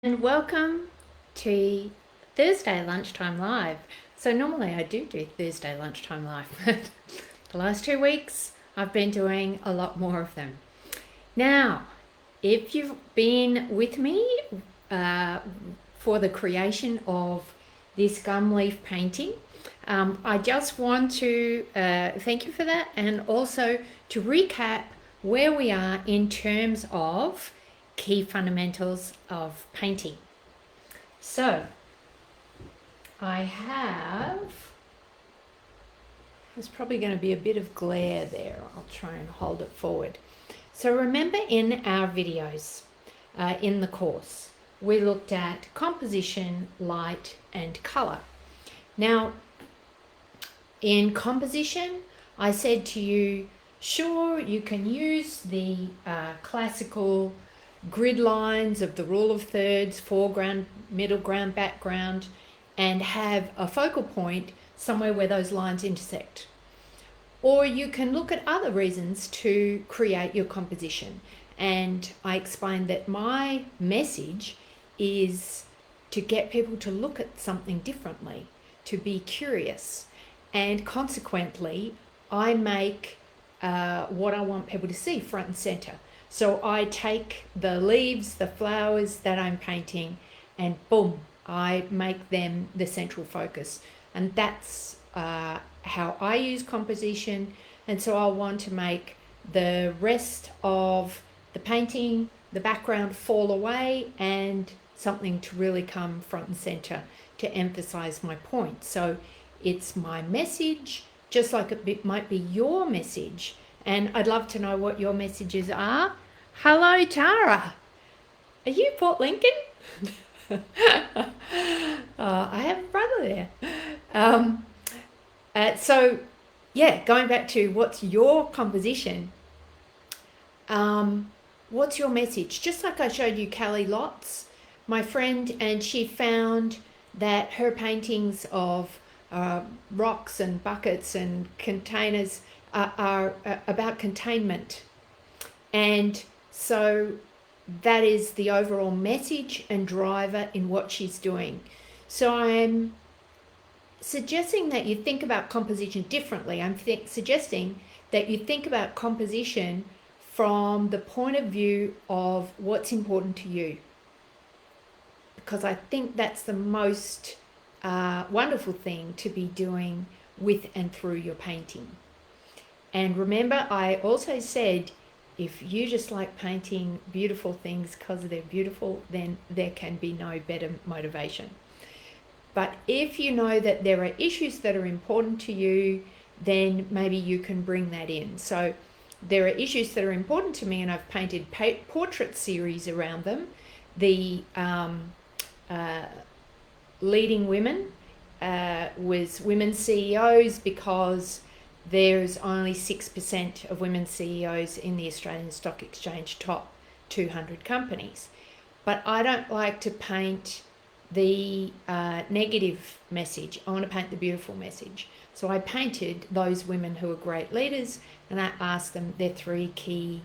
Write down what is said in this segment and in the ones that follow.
And welcome to Thursday Lunchtime Live. So normally I do Thursday Lunchtime Live, but the last 2 weeks I've been doing a lot more of them. Now, if you've been with me for the creation of this gum leaf painting, I just want to thank you for that, and also to recap where we are in terms of key fundamentals of painting. So there's probably going to be a bit of glare there. I'll try and hold it forward. So remember, in our videos in the course, we looked at composition, light and color. Now, in composition, I said to you, sure, you can use the classical grid lines of the rule of thirds, foreground, middle ground, background, and have a focal point somewhere where those lines intersect. Or you can look at other reasons to create your composition. And I explained that my message is to get people to look at something differently, to be curious. And consequently, I make what I want people to see front and center. So I take the leaves, the flowers that I'm painting, and boom, I make them the central focus. And that's how I use composition. And so I want to make the rest of the painting, the background, fall away, and something to really come front and center to emphasize my point. So it's my message, just like it might be your message. And I'd love to know what your messages are. Hello, Tara. Are you Port Lincoln? I have a brother there. So, yeah, going back to what's your composition, what's your message? Just like I showed you Callie Lotz, my friend, and she found that her paintings of rocks and buckets and containers are about containment. And so that is the overall message and driver in what she's doing. So I'm suggesting that you think about composition differently. I'm suggesting that you think about composition from the point of view of what's important to you, because I think that's the most wonderful thing to be doing with and through your painting. And remember, I also said, if you just like painting beautiful things because they're beautiful, then there can be no better motivation. But if you know that there are issues that are important to you, then maybe you can bring that in. So there are issues that are important to me, and I've painted portrait series around them. The leading women was women CEOs, because there's only 6% of women CEOs in the Australian Stock Exchange top 200 companies. But I don't like to paint the negative message. I want to paint the beautiful message. So I painted those women who are great leaders, and I asked them their 3 key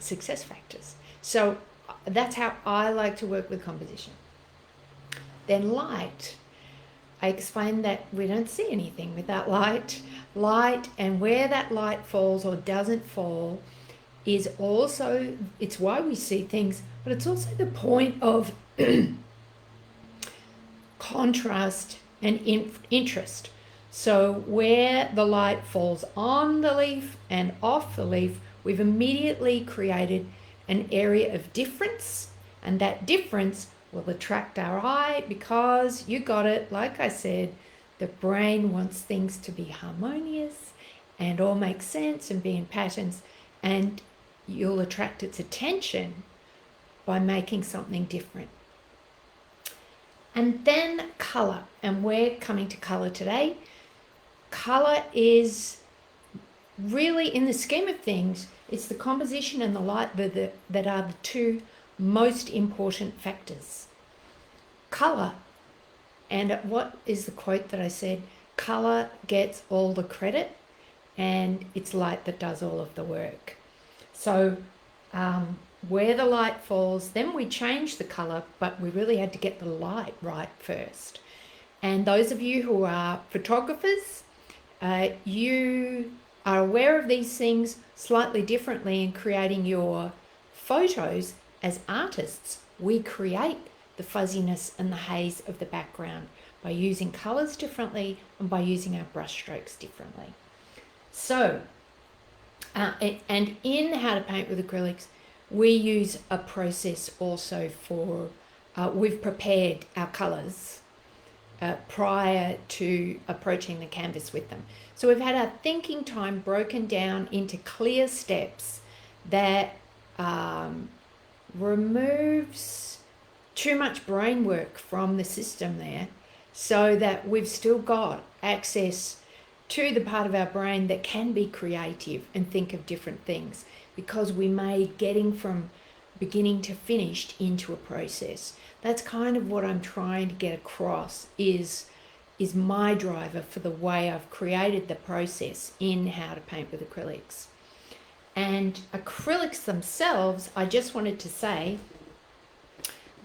success factors. So that's how I like to work with composition. Then light. I explained that we don't see anything without light. Light, and where that light falls or doesn't fall, is also, it's why we see things, but it's also the point of contrast and interest. So where the light falls on the leaf and off the leaf, we've immediately created an area of difference, and that difference will attract our eye, because you got it, like I said, the brain wants things to be harmonious and all make sense and be in patterns, and you'll attract its attention by making something different. And then color, and we're coming to color today. Color is really, in the scheme of things, it's the composition and the light that are the 2 most important factors. Color, and what is the quote that I said? Color gets all the credit, and it's light that does all of the work. So where the light falls, then we change the color, but we really had to get the light right first. And those of you who are photographers, you are aware of these things slightly differently in creating your photos. As artists, we create the fuzziness and the haze of the background by using colors differently and by using our brush strokes differently. So, and in How to Paint with Acrylics, we use a process also for, we've prepared our colors prior to approaching the canvas with them. So we've had our thinking time broken down into clear steps that removes too much brain work from the system there, so that we've still got access to the part of our brain that can be creative and think of different things, because we made getting from beginning to finished into a process. That's kind of what I'm trying to get across, is my driver for the way I've created the process in How to Paint with Acrylics. And acrylics themselves, I just wanted to say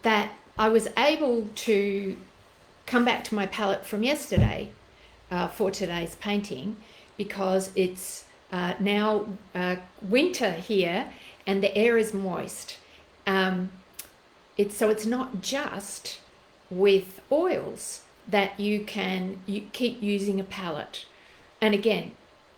that I was able to come back to my palette from yesterday for today's painting, because it's now winter here and the air is moist. So it's not just with oils that you keep using a palette. And again,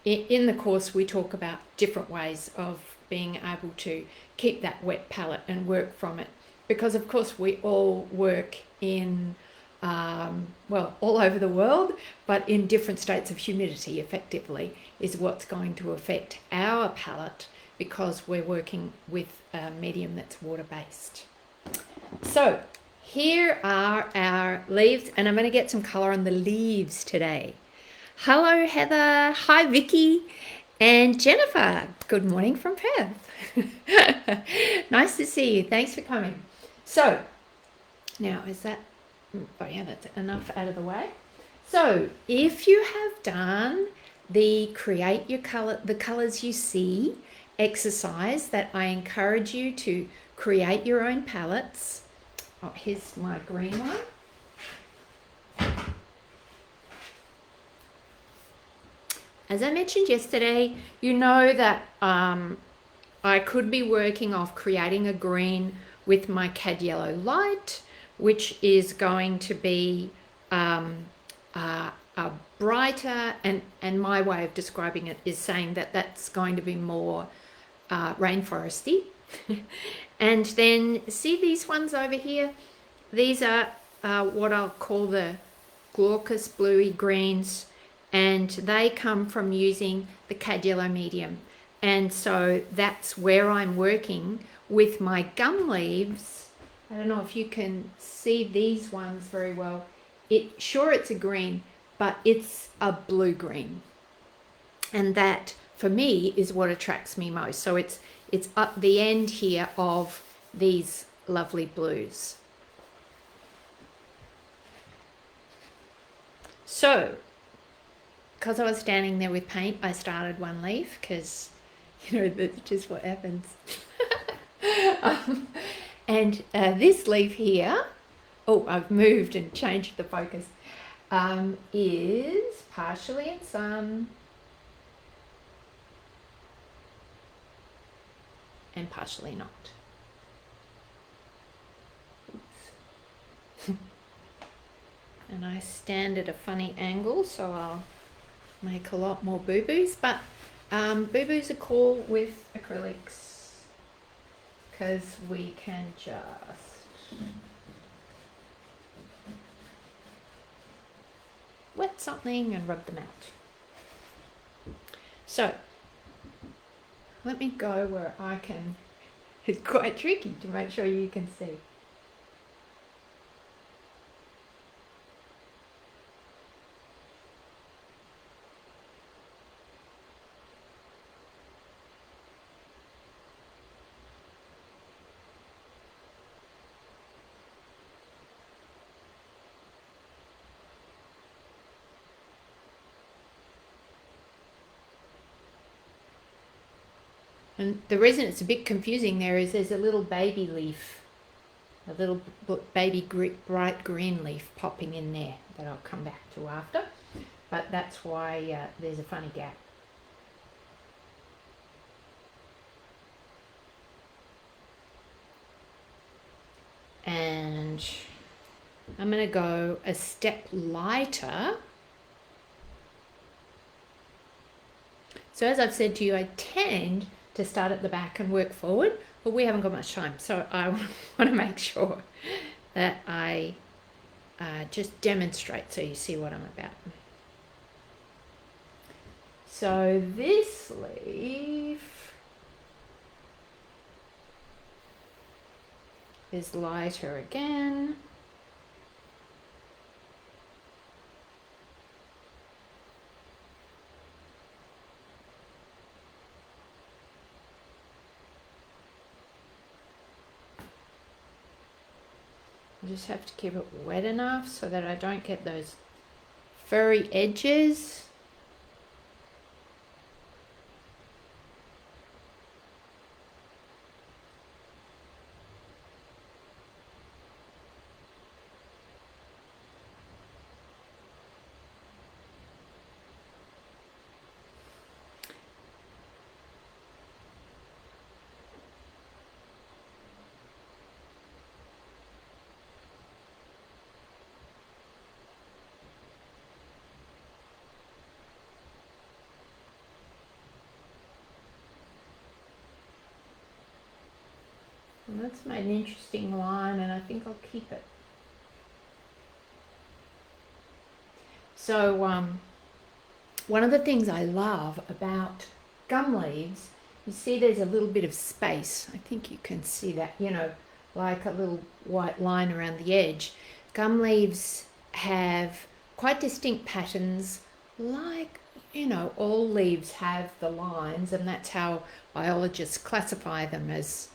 in the course we talk about different ways of being able to keep that wet palette and work from it, because of course we all work in well, all over the world, but in different states of humidity effectively is what's going to affect our palette, because we're working with a medium that's water-based. So here are our leaves, and I'm going to get some colour on the leaves today. Hello Heather, hi Vicky and Jennifer, good morning from Perth. Nice to see you, thanks for coming. So now is that, oh yeah, that's enough out of the way. So if you have done the create your color, the colors you see exercise that I encourage you to create your own palettes. Oh, here's my green one. As I mentioned yesterday, you know that I could be working off creating a green with my cad yellow light, which is going to be a brighter, and my way of describing it is saying that that's going to be more rainforesty. And then see these ones over here? These are what I'll call the glaucous bluey greens, and they come from using the cad yellow medium. And so that's where I'm working with my gum leaves. I don't know if you can see these ones very well. Sure, it's a green, but it's a blue green. And that, for me, is what attracts me most. So it's up the end here of these lovely blues. So, because I was standing there with paint, I started one leaf, because, you know, that's just what happens. And this leaf here, oh, I've moved and changed the focus, is partially in sun and partially not. And I stand at a funny angle, so I'll make a lot more boo-boos, but boo-boos are cool with acrylics, because we can just wet something and rub them out. So let me go where I can. It's quite tricky to make sure you can see. And the reason it's a bit confusing there is there's a little baby leaf, a little baby bright green leaf popping in there that I'll come back to after. But that's why there's a funny gap. And I'm going to go a step lighter. So as I've said to you, I tend to start at the back and work forward, but we haven't got much time. So I want to make sure that I just demonstrate so you see what I'm about. So this leaf is lighter again. I just have to keep it wet enough so that I don't get those furry edges. And that's made an interesting line, and I think I'll keep it. So one of the things I love about gum leaves, you see there's a little bit of space. I think you can see that, you know, like a little white line around the edge. Gum leaves have quite distinct patterns, like, you know, all leaves have the lines, and that's how biologists classify them, as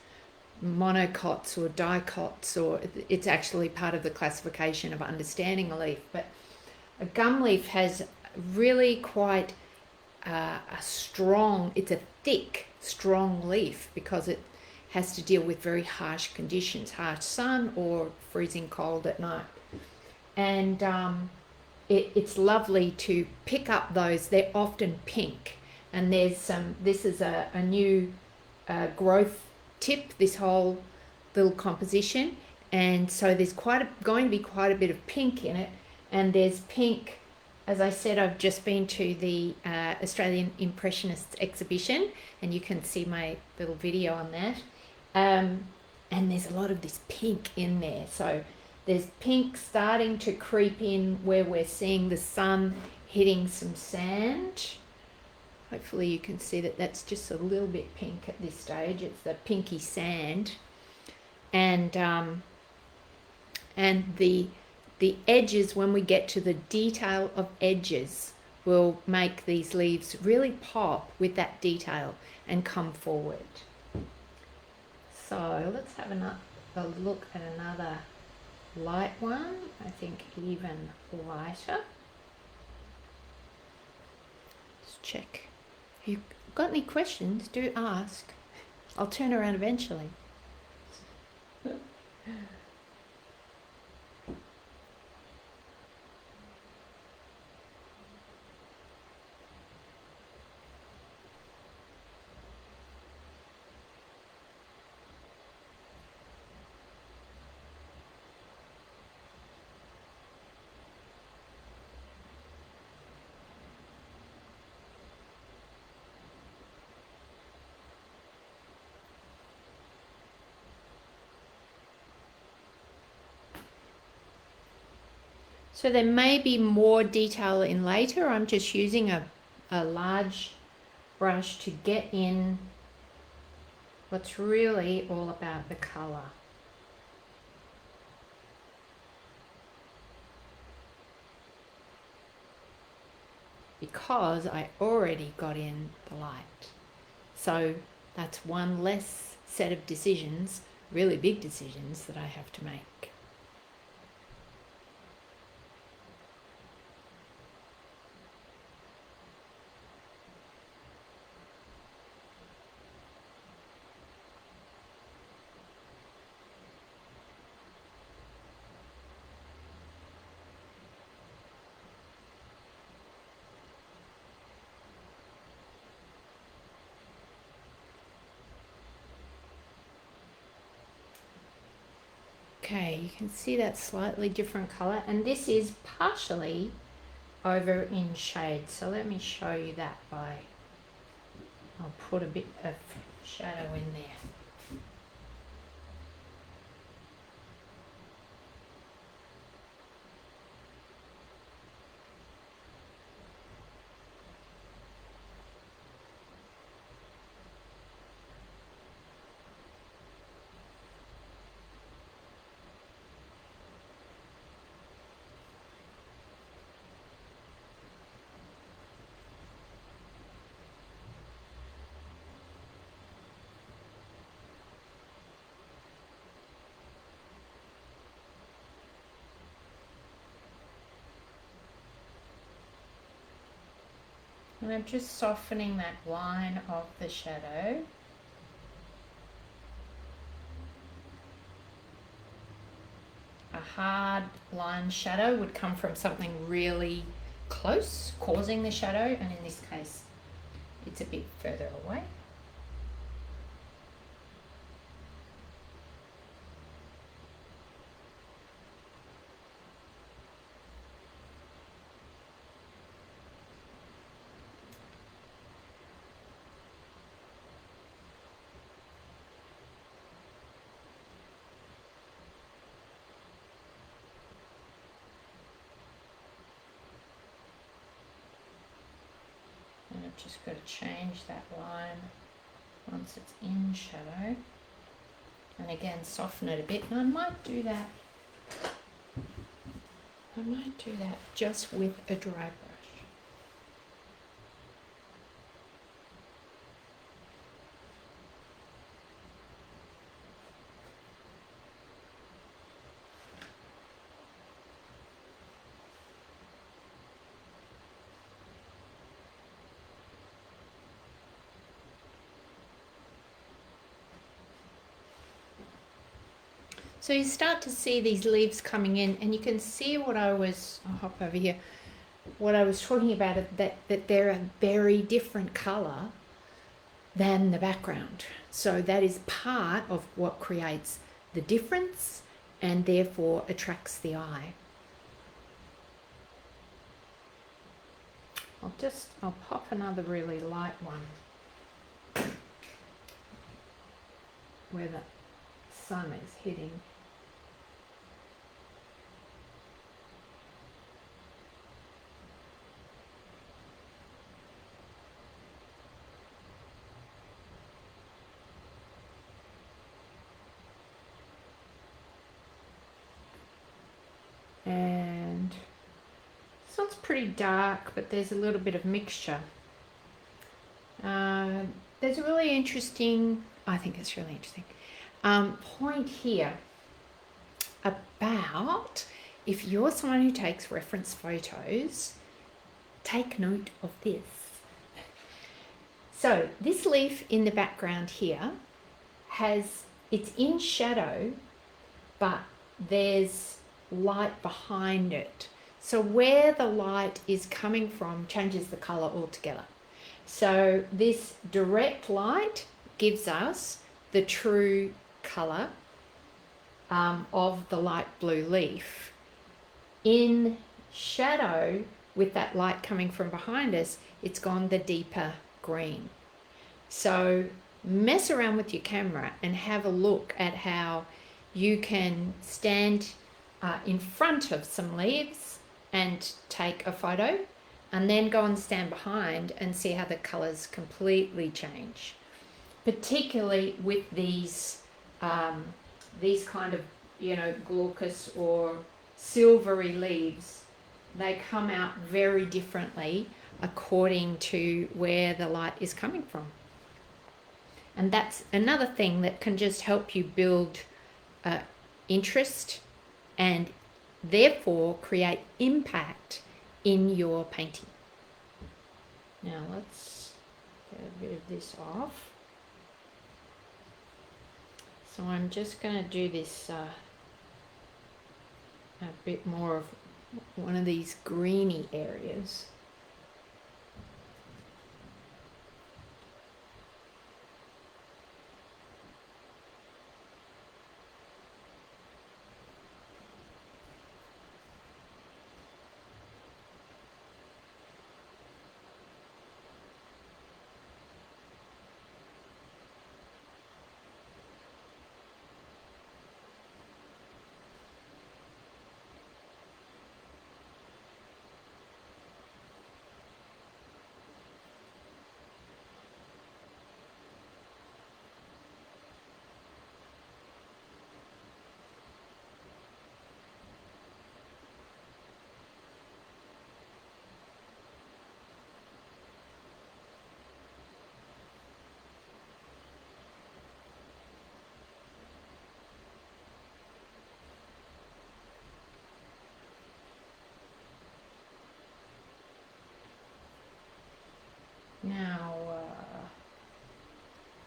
monocots or dicots, or it's actually part of the classification of understanding a leaf. But a gum leaf has really quite a strong, it's a thick, strong leaf, because it has to deal with very harsh conditions, harsh sun or freezing cold at night. And it's lovely to pick up those. They're often pink, and there's some, this is a new growth tip, this whole little composition, and so there's going to be quite a bit of pink in it. And there's pink, as I said, I've just been to the Australian Impressionists exhibition, and you can see my little video on that, and there's a lot of this pink in there. So there's pink starting to creep in where we're seeing the sun hitting some sand. Hopefully you can see that that's just a little bit pink at this stage. It's the pinky sand. And the edges, when we get to the detail of edges, will make these leaves really pop with that detail and come forward. So let's have a look at another light one. I think even lighter. Let's check. If you've got any questions, do ask. I'll turn around eventually. So there may be more detail in later. I'm just using a large brush to get in what's really all about the colour. Because I already got in the light. So that's one less set of decisions, really big decisions, that I have to make. Okay, you can see that slightly different color, and this is partially over in shade. So let me show you that by, I'll put a bit of shadow in there. And I'm just softening that line of the shadow. A hard line shadow would come from something really close, causing the shadow, and in this case, it's a bit further away. And I've just got to change that line once it's in shadow. And again, soften it a bit. And I might do that just with a dry brush. So you start to see these leaves coming in, and you can see what I'll hop over here, what I was talking about, that they're a very different colour than the background. So that is part of what creates the difference and therefore attracts the eye. I'll pop another really light one where the sun is hitting. And this one's pretty dark, but there's a little bit of mixture. There's a really interesting, I think it's really interesting, point here about, if you're someone who takes reference photos, take note of this. So this leaf in the background here it's in shadow, but there's light behind it. So where the light is coming from changes the color altogether. So this direct light gives us the true color of the light blue leaf. In shadow, with that light coming from behind us, it's gone the deeper green. So mess around with your camera and have a look at how you can stand in front of some leaves and take a photo, and then go and stand behind and see how the colors completely change. Particularly with these kind of, glaucous or silvery leaves, they come out very differently according to where the light is coming from. And that's another thing that can just help you build interest and therefore create impact in your painting. Now let's get a bit of this off. So I'm just going to do this a bit more of one of these greeny areas.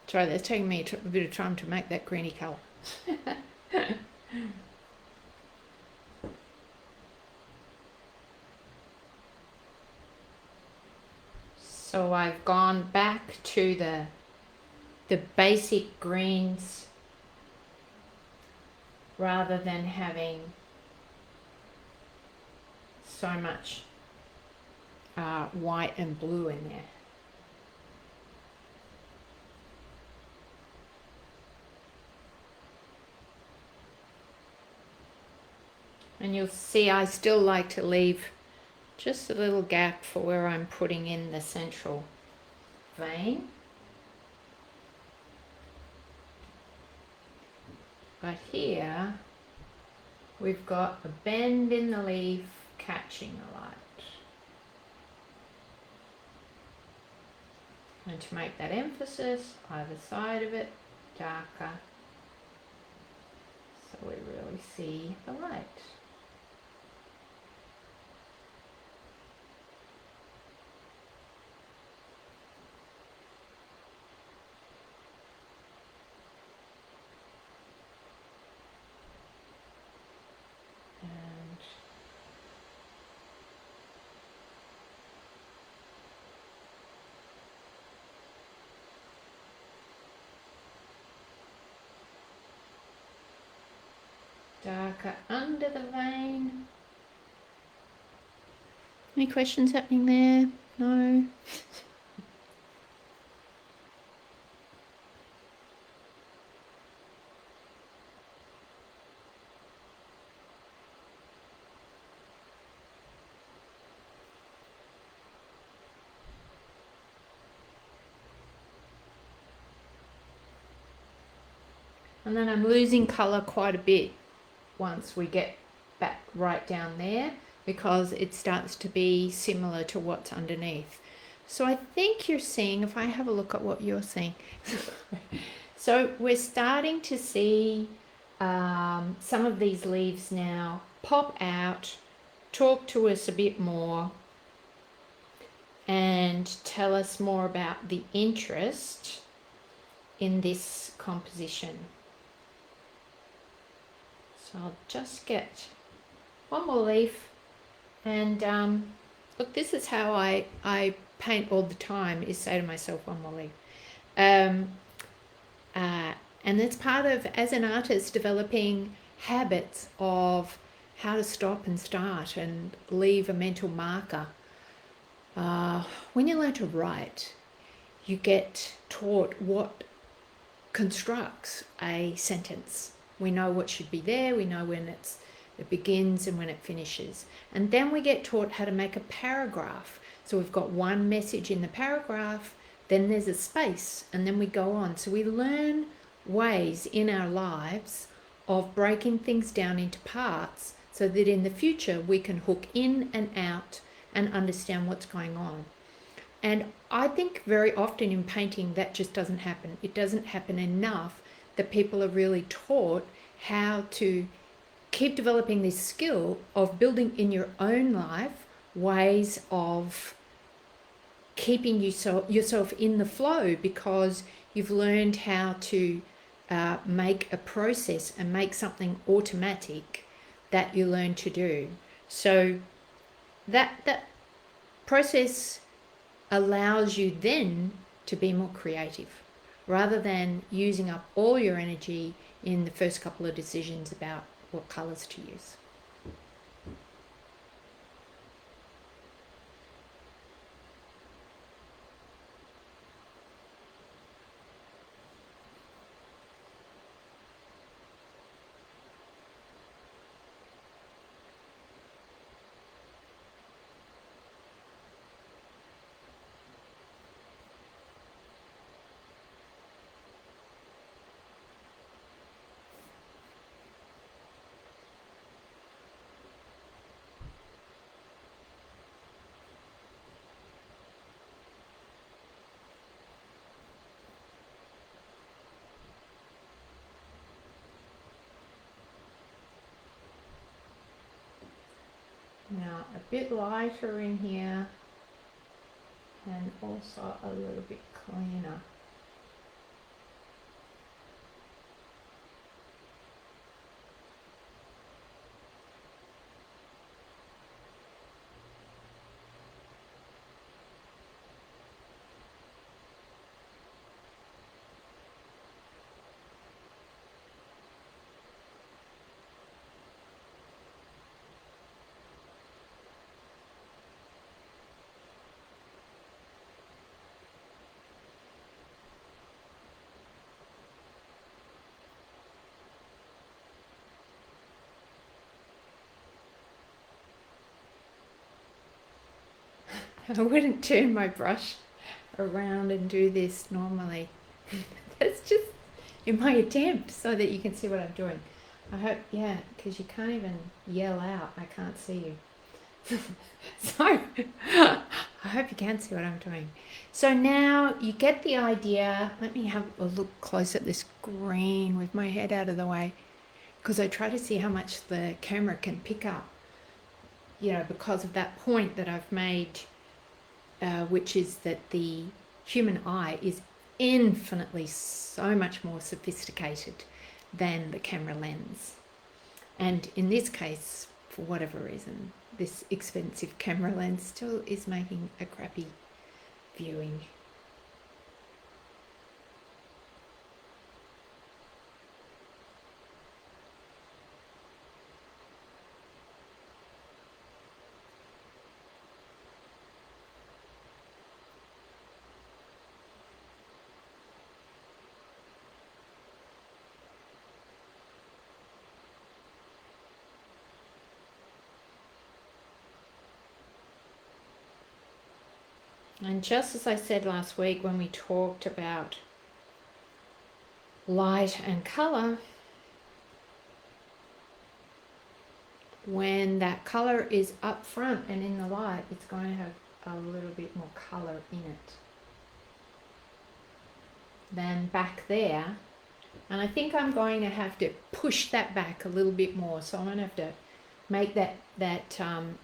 Sorry, that's taking me a bit of time to make that greeny colour. So I've gone back to the basic greens rather than having so much white and blue in there. And you'll see I still like to leave just a little gap for where I'm putting in the central vein. But here we've got a bend in the leaf catching the light. And to make that emphasis, either side of it darker, so we really see the light. Darker under the vein. Any questions happening there? No? And then I'm losing colour quite a bit once we get back right down there, because it starts to be similar to what's underneath. So I think you're seeing, if I have a look at what you're seeing, so we're starting to see some of these leaves now pop out, talk to us a bit more, and tell us more about the interest in this composition. So I'll just get one more leaf, and look, this is how I paint all the time, is say to myself, one more leaf. And that's part of, as an artist, developing habits of how to stop and start and leave a mental marker. When you learn to write, you get taught what constructs a sentence. We know what should be there, we know when it begins and when it finishes. And then we get taught how to make a paragraph. So we've got one message in the paragraph, then there's a space, and then we go on. So we learn ways in our lives of breaking things down into parts so that in the future we can hook in and out and understand what's going on. And I think very often in painting that just doesn't happen. It doesn't happen enough that people are really taught how to keep developing this skill of building in your own life ways of keeping yourself in the flow, because you've learned how to make a process and make something automatic that you learn to do. So that process allows you then to be more creative, rather than using up all your energy in the first couple of decisions about what colours to use. Now a bit lighter in here, and also a little bit cleaner. I wouldn't turn my brush around and do this normally. That's just in my attempt so that you can see what I'm doing. I hope, yeah, because you can't even yell out. I can't see you. So I hope you can see what I'm doing. So now you get the idea. Let me have a look close at this green with my head out of the way, because I try to see how much the camera can pick up, you know, because of that point that I've made, which is that the human eye is infinitely so much more sophisticated than the camera lens. And in this case, for whatever reason, this expensive camera lens still is making a crappy viewing. And just as I said last week when we talked about light and colour, when that colour is up front and in the light, it's going to have a little bit more colour in it than back there. And I think I'm going to have to push that back a little bit more. So I'm going to have to make that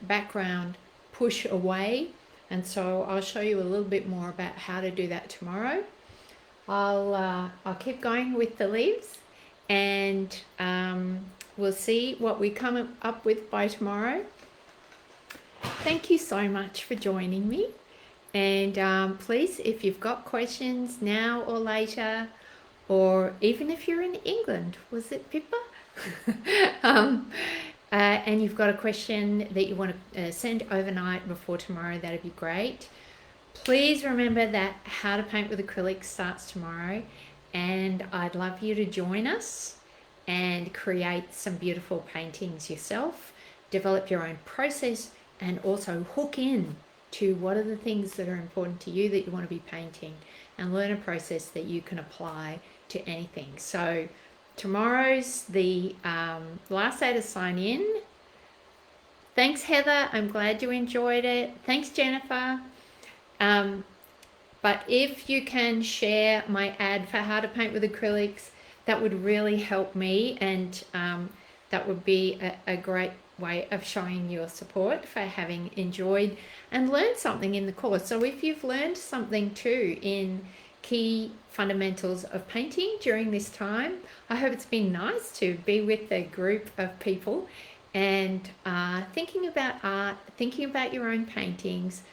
background push away. And so I'll show you a little bit more about how to do that tomorrow. I'll keep going with the leaves, and we'll see what we come up with by tomorrow. Thank you so much for joining me. And please, if you've got questions now or later, or even if you're in England, was it Pippa? And you've got a question that you want to send overnight before tomorrow, that'd be great. Please remember that How to Paint with Acrylics starts tomorrow, and I'd love you to join us and create some beautiful paintings yourself, develop your own process, and also hook in to what are the things that are important to you that you want to be painting, and learn a process that you can apply to anything. So tomorrow's the last day to sign in. Thanks, Heather. I'm glad you enjoyed it. Thanks, Jennifer. But if you can share my ad for How to Paint with Acrylics, that would really help me, and that would be a great way of showing your support for having enjoyed and learned something in the course. So if you've learned something too in key fundamentals of painting during this time, I hope it's been nice to be with a group of people and thinking about art, thinking about your own paintings,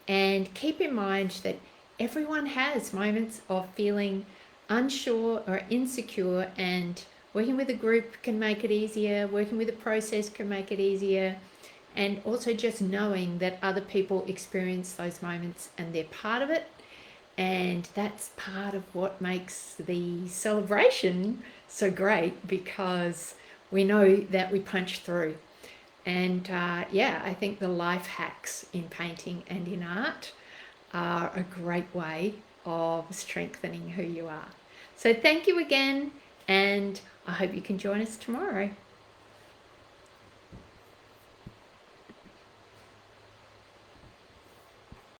and keep in mind that everyone has moments of feeling unsure or insecure, and working with a group can make it easier, working with a process can make it easier, and also just knowing that other people experience those moments and they're part of it. And that's part of what makes the celebration so great, because we know that we punch through. And yeah, I think the life hacks in painting and in art are a great way of strengthening who you are. So thank you again, and I hope you can join us tomorrow.